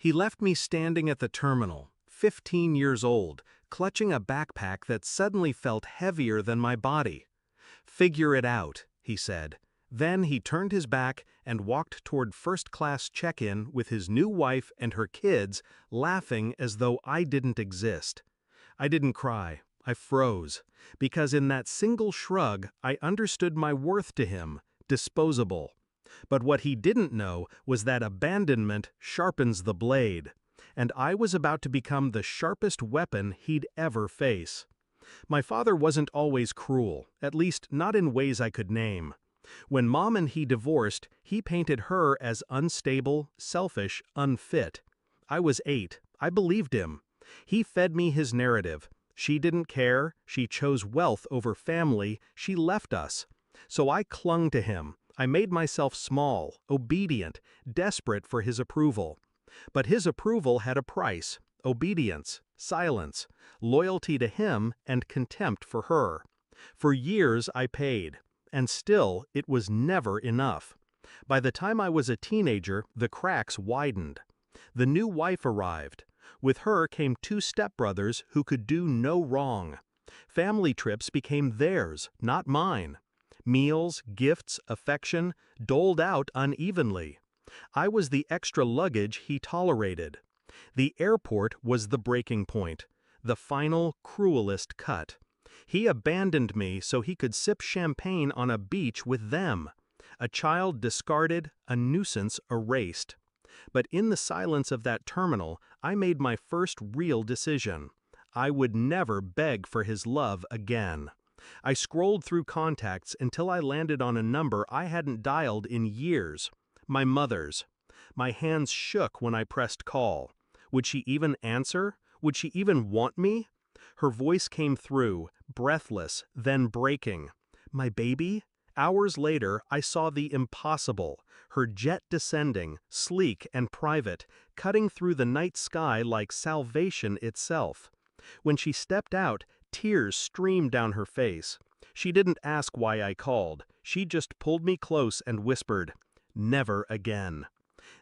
He left me standing at the terminal, 15 years old, clutching a backpack that suddenly felt heavier than my body. "Figure it out," he said. Then he turned his back and walked toward first-class check-in with his new wife and her kids, laughing as though I didn't exist. I didn't cry. I froze, because in that single shrug I understood my worth to him, disposable. But what he didn't know was that abandonment sharpens the blade, and I was about to become the sharpest weapon he'd ever face. My father wasn't always cruel, at least not in ways I could name. When Mom and he divorced, he painted her as unstable, selfish, unfit. I was 8. I believed him. He fed me his narrative. She didn't care, she chose wealth over family, she left us. So I clung to him. I made myself small, obedient, desperate for his approval. But his approval had a price: obedience, silence, loyalty to him, and contempt for her. For years I paid, and still it was never enough. By the time I was a teenager, the cracks widened. The new wife arrived. With her came 2 stepbrothers who could do no wrong. Family trips became theirs, not mine. Meals, gifts, affection, doled out unevenly. I was the extra luggage he tolerated. The airport was the breaking point, the final, cruelest cut. He abandoned me so he could sip champagne on a beach with them. A child discarded, a nuisance erased. But in the silence of that terminal, I made my first real decision. I would never beg for his love again. I scrolled through contacts until I landed on a number I hadn't dialed in years. My mother's. My hands shook when I pressed call. Would she even answer? Would she even want me? Her voice came through, breathless, then breaking. My baby? Hours later, I saw the impossible, her jet descending, sleek and private, cutting through the night sky like salvation itself. When she stepped out, tears streamed down her face. She didn't ask why I called. She just pulled me close and whispered, "Never again."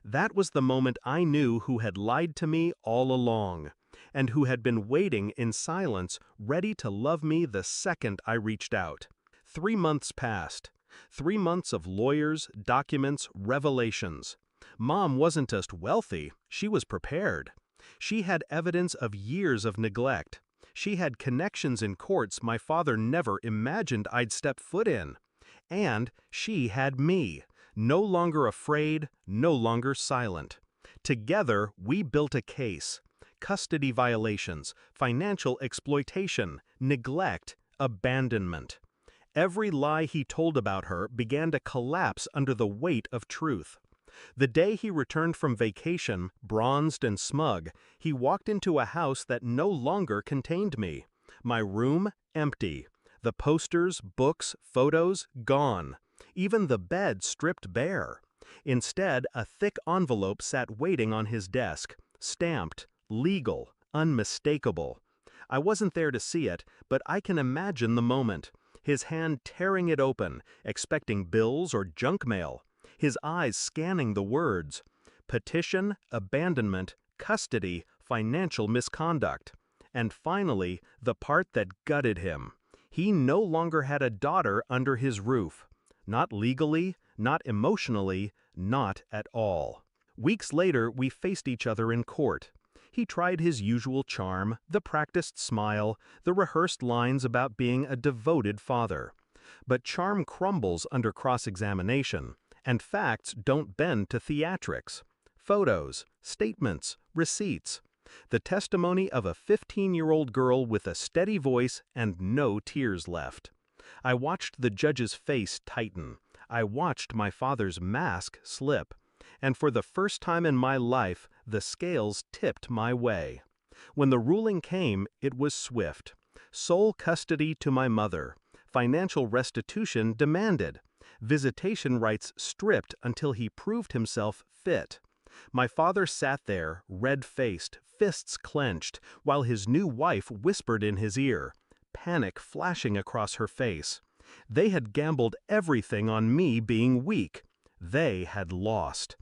That was the moment I knew who had lied to me all along, and who had been waiting in silence, ready to love me the second I reached out. 3 months passed. 3 months of lawyers, documents, revelations. Mom wasn't just wealthy, she was prepared. She had evidence of years of neglect. She had connections in courts my father never imagined I'd step foot in. And she had me, no longer afraid, no longer silent. Together, we built a case. Custody violations, financial exploitation, neglect, abandonment. Every lie he told about her began to collapse under the weight of truth. The day he returned from vacation, bronzed and smug, he walked into a house that no longer contained me. My room, empty. The posters, books, photos, gone. Even the bed stripped bare. Instead, a thick envelope sat waiting on his desk, stamped, legal, unmistakable. I wasn't there to see it, but I can imagine the moment. His hand tearing it open, expecting bills or junk mail. His eyes scanning the words. Petition, abandonment, custody, financial misconduct. And finally, the part that gutted him. He no longer had a daughter under his roof. Not legally, not emotionally, not at all. Weeks later, we faced each other in court. He tried his usual charm, the practiced smile, the rehearsed lines about being a devoted father. But charm crumbles under cross-examination, and facts don't bend to theatrics. Photos, statements, receipts. The testimony of a 15-year-old girl with a steady voice and no tears left. I watched the judge's face tighten. I watched my father's mask slip. And for the first time in my life, the scales tipped my way. When the ruling came, it was swift. Sole custody to my mother. Financial restitution demanded. Visitation rights stripped until he proved himself fit. My father sat there, red-faced, fists clenched, while his new wife whispered in his ear, panic flashing across her face. They had gambled everything on me being weak. They had lost.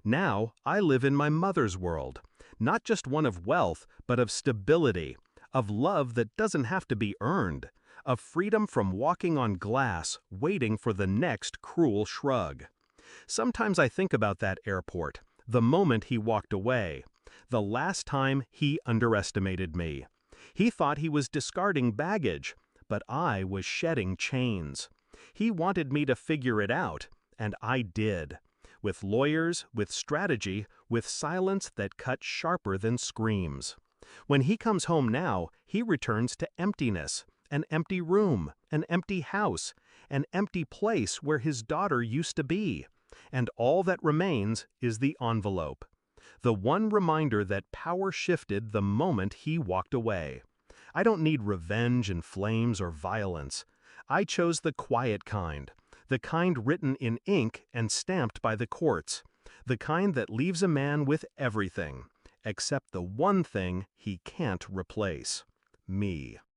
Now I live in my mother's world, not just one of wealth, but of stability, of love that doesn't have to be earned, of freedom from walking on glass, waiting for the next cruel shrug. Sometimes I think about that airport, the moment he walked away, the last time he underestimated me. He thought he was discarding baggage, but I was shedding chains. He wanted me to figure it out, and I did. With lawyers, with strategy, with silence that cut sharper than screams. When he comes home now, he returns to emptiness, an empty room, an empty house, an empty place where his daughter used to be. And all that remains is the envelope. The one reminder that power shifted the moment he walked away. I don't need revenge and flames or violence. I chose the quiet kind, the kind written in ink and stamped by the courts, the kind that leaves a man with everything, except the one thing he can't replace: me.